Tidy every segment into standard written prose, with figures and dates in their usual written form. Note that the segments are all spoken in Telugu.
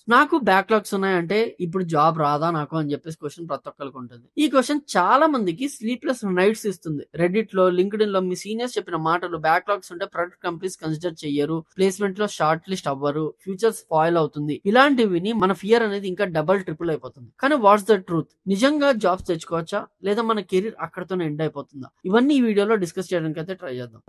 నాకు బ్యాక్లాగ్స్ ఉన్నాయంటే ఇప్పుడు జాబ్ రాదా నాకు అని చెప్పేసి క్వశ్చన్ ప్రతి ఒక్కరికి ఉంటుంది. ఈ క్వశ్చన్ చాలా మందికి స్లీప్లెస్ నైట్స్ ఇస్తుంది. రెడిట్ లో, లింక్డ్ఇన్ లో మీ సీనియర్స్ చెప్పిన మాటలు బ్యాక్లాగ్స్ ఉంటే ప్రొడక్ట్ కంపెనీస్ కన్సిడర్ చెయ్యరు, ప్లేస్మెంట్ లో షార్ట్ లిస్ట్ అవ్వరు, ఫ్యూచర్ స్పాయిల్ అవుతుంది, ఇలాంటివి విని మన ఫియర్ అనేది ఇంకా డబల్ ట్రిపుల్ అయిపోతుంది. కానీ వాట్స్ ద ట్రూత్? నిజంగా జాబ్స్ తెచ్చుకోవచ్చా లేదా మన కెరీర్ అక్కడతోనే ఎండ్ అయిపోతుందా? ఇవన్నీ ఈ వీడియోలో డిస్కస్ చేయడానికి అయితే ట్రై చేద్దాం.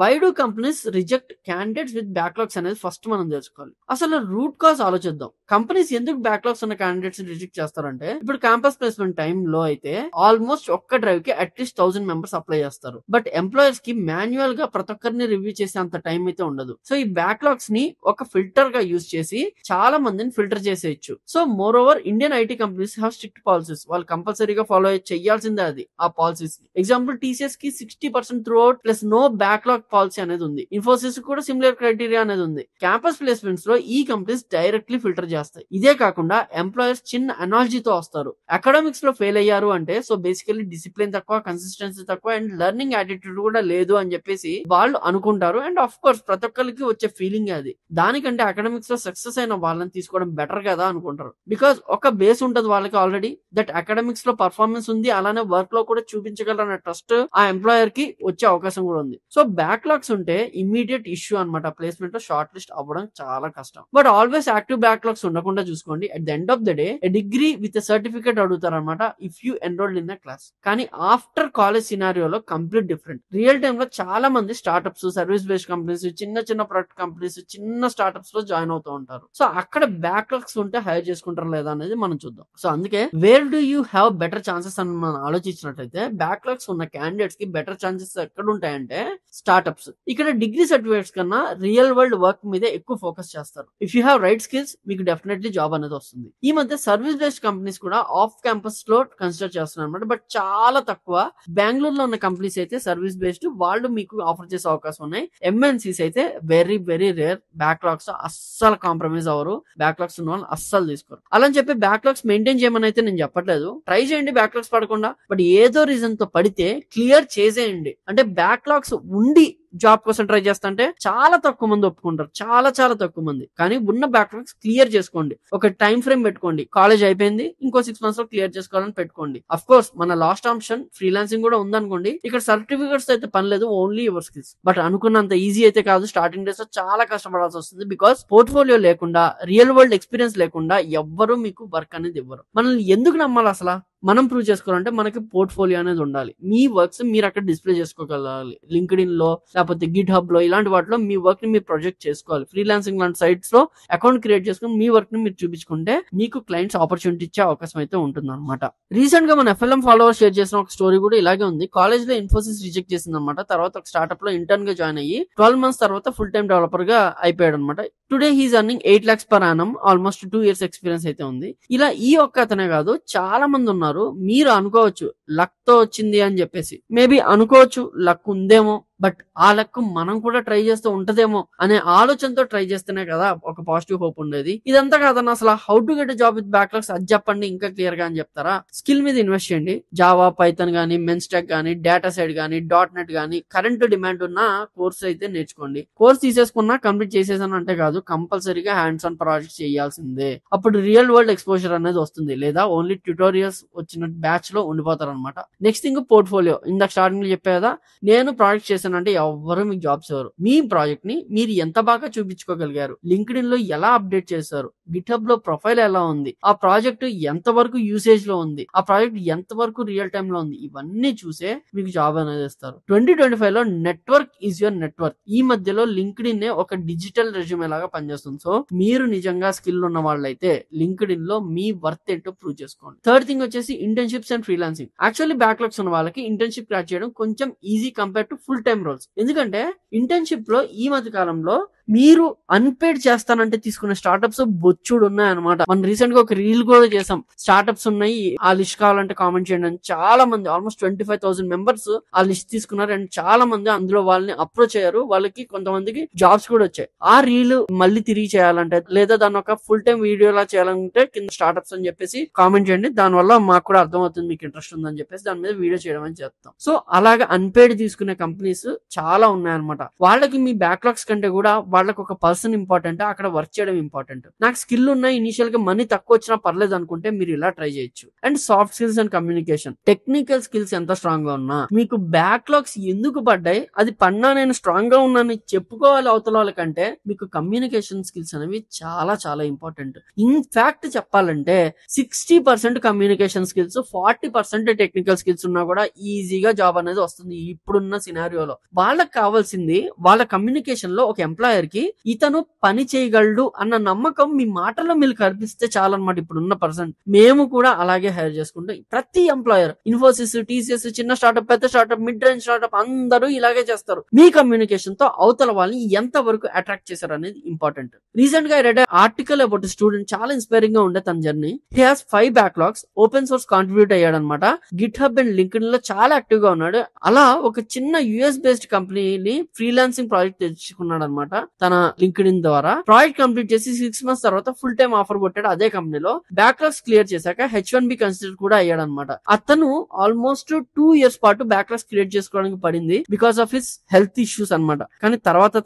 Why do companies reject candidates with backlogs అనేది ఫస్ట్ మనం తెలుసుకోవాలి. అసలు రూట్ కాజ్ ఆలోచిద్దాం. కంపెనీస్ ఎందుకు బ్యాక్లాగ్స్ ఉన్న క్యాండిడేట్స్ రిజెక్ట్ చేస్తారంటే, ఇప్పుడు క్యాంపస్ ప్లేస్మెంట్ టైమ్ లో అయితే ఆల్మోస్ట్ ఒక్క డ్రైవ్ కి అట్లీస్ట్ 1000 మెంబర్స్ అప్లై చేస్తారు. బట్ ఎంప్లాయర్స్ కి మాన్యువల్ గా ప్రతి ఒక్కరిని రివ్యూ చేసే అంత టైం అయితే ఉండదు. సో ఈ బ్యాక్లాగ్స్ ని ఒక ఫిల్టర్ గా యూజ్ చేసి చాలా మందిని ఫిల్టర్ చేసేయచ్చు. So more over Indian IT companies have strict policies. వాళ్ళు కంపల్సరీగా ఫాలో చేయాల్సిందే అది ఆ పాలసీస్. ఎగ్జాంపుల్ టీసీఎస్ కి 60% throughout plus no backlog policy అనేది ఉంది. ఇన్ఫోసిస్ కూడా సిమిలర్ క్రైటీరియా అనేది ఉంది. క్యాంపస్ ప్లేస్మెంట్స్ లో ఈ కంపెనీస్ డైరెక్ట్లీ ఫిల్టర్ చేస్తాయి. ఇదే కాకుండా ఎంప్లాయర్స్ చిన్న అనాలజీతో వస్తారు. అకాడమిక్స్ లో ఫెయిల్ అయ్యారు అంటే సో బేసికల్లీ డిసిప్లిన్ తక్కువ, కన్సిస్టెన్సీ తక్కువ అండ్ లెర్నింగ్ యాటిట్యూడ్ కూడా లేదు అని చెప్పేసి వాళ్ళు అనుకుంటారు. అండ్ ఆఫ్ కోర్స్ ప్రతి ఒక్కరికి వచ్చే ఫీలింగ్ అది. దానికంటే అకాడమిక్స్ లో సక్సెస్ అయిన వాళ్ళని తీసుకోవడం బెటర్ కదా అనుకుంటారు. బికాస్ ఒక బేస్ ఉంటుంది వాళ్ళకి ఆల్రెడీ, దట్ అకాడమిక్స్ లో పర్ఫార్మెన్స్ ఉంది, అలానే వర్క్ లో కూడా చూపించగలరనే ట్రస్ట్ ఆ ఎంప్లాయర్ కి వచ్చే అవకాశం కూడా ఉంది. సో బ్యాక్లాగ్స్ ఉంటే ఇమ్మీడియట్ ఇష్యూ అనమాట. ప్లేస్మెంట్ లో షార్ట్ లిస్ట్ అవ్వడం చాలా కష్టం. బట్ ఆల్వేస్ యాక్టివ్ బ్యాక్లాగ్స్ ఉండకుండా చూసుకోండి. At the end of the day degree with certificate అడుగుతారు అనమాట if you enrolled in the class. కానీ ఆఫ్టర్ కాలేజ్ సినారియోలో కంప్లీట్ డిఫరెంట్. రియల్ టైమ్ లో చాలా మంది స్టార్ట్అప్స్, సర్వీస్ బేస్డ్ కంపెనీస్, చిన్న చిన్న ప్రొడక్ట్ కంపెనీస్, చిన్న స్టార్ట్అప్స్ లో జాయిన్ అవుతూ ఉంటారు. సో అక్కడ బ్యాక్లాగ్స్ ఉంటే హైర్ చేసుకుంటారా లేదా అనేది మనం చూద్దాం. సో అందుకే where do you have better chances అని మనం ఆలోచించినట్లయితే బ్యాక్లాగ్స్ ఉన్న క్యాండిడేట్స్ కి బెటర్ ఛాన్సెస్ ఎక్కడ ఉంటాయంటే స్టార్ట్అప్స్. ఇక్కడ డిగ్రీ సర్టిఫికేట్స్ కన్నా రియల్ వరల్డ్ వర్క్ మీదే ఎక్కువ ఫోకస్ చేస్తారు. If you have right skills మీకు డెఫినెట్లీ జాబ్ అనేది వస్తుంది. ఈ మధ్య సర్వీస్ బేస్డ్ కంపెనీస్ కూడా ఆఫ్ క్యాంపస్ లో కన్సిడర్ చేస్తున్నారు అనమాట. బట్ చాలా తక్కువ. బెంగళూరులో ఉన్న కంపెనీస్ అయితే సర్వీస్ బేస్డ్ వాళ్ళు మీకు ఆఫర్ చేసే అవకాశం ఉన్నాయి. ఎంఎన్సీస్ అయితే వెరీ వెరీ రేర్. బ్యాక్లాగ్స్ అస్సలు కాంప్రమైజ్ అవ్వరు. బ్యాక్లాగ్స్ ఉన్న వాళ్ళు అస్సలు తీసుకోరు. అలా అని చెప్పి బ్యాక్లాగ్స్ మెయింటైన్ చేయమని అయితే నేను చెప్పట్లేదు. ట్రై చేయండి బ్యాక్లాగ్స్ పడకుండా. బట్ ఏదో రీజన్ తో పడితే క్లియర్ చేసేయండి. అంటే బ్యాక్లాగ్స్ ఉండి జాబ్ కోసం ట్రై చేస్తుంటే చాలా తక్కువ మంది ఒప్పుకుంటారు. చాలా చాలా తక్కువ మంది. కానీ ఉన్న బ్యాక్లాగ్స్ క్లియర్ చేసుకోండి. ఒక టైం ఫ్రేమ్ పెట్టుకోండి. కాలేజ్ అయిపోయింది, ఇంకో 6 months లో క్లియర్ చేసుకోవాలని పెట్టుకోండి. అఫ్ కోర్స్ మన లాస్ట్ ఆప్షన్ ఫ్రీలాన్సింగ్ కూడా ఉందనుకోండి. ఇక్కడ సర్టిఫికేట్స్ అయితే పని లేదు, ఓన్లీ యువర్ స్కిల్స్. బట్ అనుకున్నంత ఈజీ అయితే కాదు. స్టార్టింగ్ డేస్ లో చాలా కష్టపడాల్సి వస్తుంది. బికాస్ పోర్ట్ఫోలియో లేకుండా, రియల్ వరల్డ్ ఎక్స్పీరియన్స్ లేకుండా ఎవ్వరూ మీకు వర్క్ అనేది ఇవ్వరు. మనల్ని ఎందుకు నమ్మాలి అసలు? మనం ప్రూవ్ చేసుకోవాలంటే మనకి పోర్ట్ఫోలియో అనేది ఉండాలి. మీ వర్క్స్ మీరు అక్కడ డిస్ప్లే చేసుకోగలగాలి. లింక్డ్ఇన్ లో లేకపోతే గిట్ హబ్ లో ఇలాంటి వాటిలో మీ వర్క్ ని మీరు ప్రొజెక్ట్ చేసుకోవాలి. ఫ్రీలాన్సింగ్ లాంటి సైట్స్ లో అకౌంట్ క్రియేట్ చేసుకుని మీ వర్క్ ని మీరు చూపించుకుంటే మీకు క్లయింట్స్ ఆపర్చునిటీ ఇచ్చే అవకాశం అయితే ఉంటుంది అనమాట. రీసెంట్ గా మన ఎఫ్ఎల్ఎం ఫాలోవర్స్ షేర్ చేసిన ఒక స్టోరీ కూడా ఇలాగే ఉంది. కాలేజ్ లో ఇన్ఫోసిస్ రిజెక్ట్ చేసింది అనమాట. తర్వాత ఒక స్టార్ట్అప్ లో ఇంటర్న్ గా జాయిన్ అయ్యి 12 months తర్వాత ఫుల్ టైం డెవలపర్ గా అయిపోయాడు అనమాట. Today he's earning 8 lakhs per annum. Almost 2 years experience అయితే ఉంది. ఇలా ఈ ఒక్క అతనే కాదు, చాలా మంది ఉన్నారు. మీరు అనుకోవచ్చు లక్ తో వచ్చింది అని చెప్పేసి. మేబీ అనుకోవచ్చు లక్ ఉందేమో, బట్ ఆ లక్ మనం కూడా ట్రై చేస్తూ ఉంటదేమో అనే ఆలోచనతో ట్రై చేస్తేనే కదా ఒక పాజిటివ్ హోప్ ఉండేది. ఇదంతా కాదన్న అసలు how to get job with backlogs అది చెప్పండి ఇంకా క్లియర్ గా అని చెప్తారా? స్కిల్ మీద ఇన్వెస్ట్ చేయండి. జావా, పైథాన్ గానీ, మెన్స్టాక్ గానీ, డేటా సైడ్ గానీ, .NET గానీ కరెంట్ డిమాండ్ ఉన్న కోర్స్ అయితే నేర్చుకోండి. కోర్స్ తీసేసుకున్నా కంప్లీట్ చేసేసాను అంటే కాదు, కంపల్సరీగా హ్యాండ్స్ ఆన్ ప్రాజెక్ట్స్ చేయాల్సిందే. అప్పుడు రియల్ వరల్డ్ ఎక్స్పోజర్ అనేది వస్తుంది. లేదా ఓన్లీ ట్యూటోరియల్స్ వచ్చిన బ్యాచ్ లో ఉండిపోతారు అనమాట. Next thing portfolio. ఇందాక స్టార్టింగ్ లో చెప్పేదా, నేను ప్రాజెక్ట్ చేశాను అంటే ఎవ్వరు మీకు జాబ్స్ ఇవ్వరు. మీ ప్రాజెక్ట్ ని మీరు ఎంత బాగా చూపించుకోగలిగారు, లింక్డ్ఇన్ లో ఎలా అప్డేట్ చేశారు, గిట్హబ్ లో ప్రొఫైల్ ఎలా ఉంది, ఆ ప్రాజెక్ట్ ఎంత వరకు యూసేజ్ లో ఉంది, ఆ ప్రాజెక్ట్ ఎంత వరకు రియల్ టైమ్ లో ఉంది, ఇవన్నీ చూసే మీకు జాబ్ అనేది ఇస్తారు. 2025 లో నెట్వర్క్ ఈజ్ యువర్ నెట్వర్క్. ఈ మధ్యలో లింక్డ్ఇన్ ఒక డిజిటల్ రెజ్యూమే లాగా పనిచేస్తుంది. సో మీరు నిజంగా స్కిల్ ఉన్న వాళ్ళైతే లింక్డ్ఇన్ లో మీ వర్త్ ఏంటో ప్రూవ్ చేసుకోండి. థర్డ్ థింగ్ వచ్చేసి internships and freelancing. Actually backlogs ఉన్న వాళ్ళకి ఇంటర్న్షిప్ క్రాక్ చేయడం కొంచెం easy compare to full time roles. ఎందుకంటే ఇంటర్న్షిప్ లో ఈ మధ్య కాలంలో మీరు అన్‌పెయిడ్ చేస్తానంటే తీసుకునే స్టార్టప్స్ బొచ్చుడు ఉన్నాయన్నమాట. మనం రీసెంట్ గా ఒక రీల్ కూడా చేసాం. స్టార్టప్స్ ఉన్నాయి, ఆ లిస్ట్ కావాలంటే కామెంట్ చేయండి అని. చాలా మంది ఆల్మోస్ట్ 25,000 మెంబర్స్ ఆ లిస్ట్ తీసుకున్నారు. అండ్ చాలా మంది అందులో వాళ్ళని అప్రోచ్ అయ్యారు. వాళ్ళకి కొంతమందికి జాబ్స్ కూడా వచ్చాయి. ఆ రీల్ మళ్ళీ తిరిగి చేయాలంటే లేదా దాన్ని ఒక ఫుల్ టైం వీడియో లా చేయాలంటే కింద స్టార్టప్స్ అని చెప్పేసి కామెంట్ చేయండి. దాని వల్ల మాకు కూడా అర్థమవుతుంది మీకు ఇంట్రెస్ట్ ఉందని చెప్పేసి దాని మీద వీడియో చేయడం అని చేస్తాం. సో అలాగా అన్‌పెయిడ్ తీసుకునే కంపెనీస్ చాలా ఉన్నాయన్నమాట. వాళ్ళకి మీ బ్యాక్లాగ్స్ కంటే కూడా వాళ్ళకి ఒక పర్సన్ ఇంపార్టెంట్, అక్కడ వర్క్ చేయడం ఇంపార్టెంట్. నాకు స్కిల్ ఉన్నా ఇనిషియల్ గా మనీ తక్కువ వచ్చినా పర్లేదు అనుకుంటే మీరు ఇలా ట్రై చేయొచ్చు. And soft skills and communication, technical skills ఎంత స్ట్రాంగ్ గా ఉన్నా మీకు బ్యాక్లాగ్స్ ఎందుకు పడ్డాయి, అది పడినా నేను స్ట్రాంగ్ గా ఉన్నాను చెప్పుకోవాలి అవతల వాళ్ళకంటే మీకు కమ్యూనికేషన్ స్కిల్స్ అనేవి చాలా చాలా ఇంపార్టెంట్. ఇన్ఫాక్ట్ చెప్పాలంటే 60% కమ్యూనికేషన్ స్కిల్స్, 40% టెక్నికల్ స్కిల్స్ ఉన్నా కూడా ఈజీగా జాబ్ అనేది వస్తుంది ఇప్పుడున్న సినారియోలో. వాళ్ళకి కావాల్సింది వాళ్ళ కమ్యూనికేషన్ లో ఒక ఎంప్లాయర్ కి ఇతను పని చేయగలడు అన్న నమ్మకం మీ మాటల్లో మీరు కల్పిస్తే చాలన్నమాట. ఇప్పుడున్న పర్సన్ మేము కూడా అలాగే హైర్ చేసుకుంటాం. ప్రతి ఎంప్లాయర్, ఇన్ఫోసిస్, టీసీఎస్, చిన్న స్టార్ట్అప్, పెద్ద స్టార్ట్అప్, మిడ్ రేంజ్ స్టార్ట్అప్ అందరూ ఇలాగే చేస్తారు. మీ కమ్యూనికేషన్ తో అవతల వాళ్ళని ఎంత వరకు అట్రాక్ట్ చేశారు అనేది ఇంపార్టెంట్. రీసెంట్ గా రెడ్ ఆర్టికల్ అబౌట్ స్టూడెంట్, చాలా ఇన్స్పైరింగ్ గా ఉండే తన journey. He has 5 backlogs, open source contribute అయ్యాడు అనమాట. గిట్ హబ్ అండ్ లింక్డ్ఇన్ లో చాలా యాక్టివ్ గా ఉన్నాడు. అలా ఒక చిన్న యుఎస్ బేస్డ్ కంపెనీని ఫ్రీలాన్సింగ్ ప్రాజెక్ట్ తెచ్చుకున్నాడు అనమాట. తన లింక్డ్ఇన్ ద్వారా ప్రాజెక్ట్ కంప్లీట్ చేసి 6 months తర్వాత ఫుల్ టైం ఆఫర్ కొట్టాడు అదే కంపెనీలో. బ్యాక్లాగ్స్ క్లియర్ చేశాక H1B కన్సిడర్ కూడా అయ్యాడు అనమాట. అతను ఆల్మోస్ట్ 2 years పాటు బ్యాక్లాగ్స్ క్రియేట్ చేసుకోవడానికి పడింది because of his health issues అనమాట. కానీ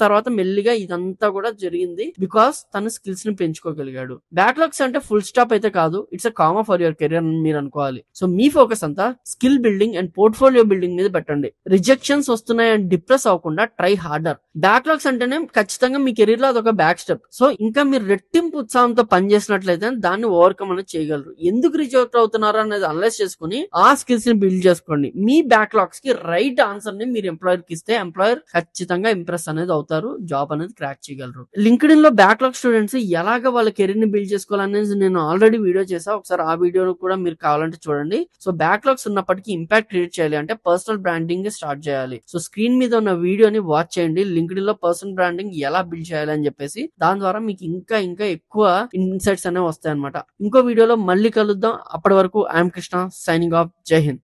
తర్వాత మెల్లిగా ఇదంతా కూడా జరిగింది బికాస్ తన స్కిల్స్ ని పెంచుకోగలిగాడు. బ్యాక్లాగ్స్ అంటే ఫుల్ స్టాప్ అయితే కాదు, it's a comma for your career అని మీరు అనుకోవాలి. సో మీ ఫోకస్ అంతా skill building and portfolio building మీద పెట్టండి. రిజెక్షన్స్ వస్తున్నాయని డిప్రెస్ అవ్వకుండా ట్రై హార్డర్. బ్యాక్లాగ్స్ అంటేనే ఖచ్చితంగా మీ కెరీర్ లో అదొక బ్యాక్ స్టెప్. సో ఇంకా మీరు రెట్టింపు ఉత్సాహంతో పనిచేసినట్లయితే దాన్ని ఓవర్కమ్ అనేది చేయగలరు. ఎందుకు రిజెక్ట్ అవుతున్నారు అనేది అనలైజ్ చేసుకుని ఆ స్కిల్స్ ని బిల్డ్ చేసుకోండి. మీ బ్యాక్లాగ్స్ కి రైట్ ఆన్సర్ ని మీరు ఎంప్లాయర్ కి ఇస్తే ఎంప్లాయర్ ఖచ్చితంగా ఇంప్రెస్ అనేది అవుతారు, జాబ్ అనేది క్రాక్ చేయగలరు. లింక్డ్ఇన్ లో బ్యాక్లాగ్ స్టూడెంట్స్ ఎలాగ వాళ్ళ కెరీర్ ని బిల్డ్ చేసుకోవాలనేది నేను ఆల్రెడీ వీడియో చేసా, ఒకసారి ఆ వీడియో కూడా మీరు కావాలంటే చూడండి. సో బ్యాక్లాగ్స్ ఉన్నప్పటికీ ఇంపాక్ట్ క్రియేట్ చేయాలి అంటే పర్సనల్ బ్రాండింగ్ స్టార్ట్ చేయాలి. సో స్క్రీన్ మీద ఉన్న వీడియోని వాచ్ చేయండి. లింక్డ్ఇన్ లో పర్సనల్ బ్రాండింగ్ ఎలా బిల్డ్ చేయాలి అని చెప్పేసి, దాని ద్వారా మీకు ఇంకా ఎక్కువ ఇన్సైట్స్ అనేవి వస్తాయి అనమాట. ఇంకో వీడియోలో మళ్ళీ కలుద్దాం. అప్పటి వరకు ఐఎమ్ కృష్ణ, సైనింగ్ ఆఫ్. జై హింద్.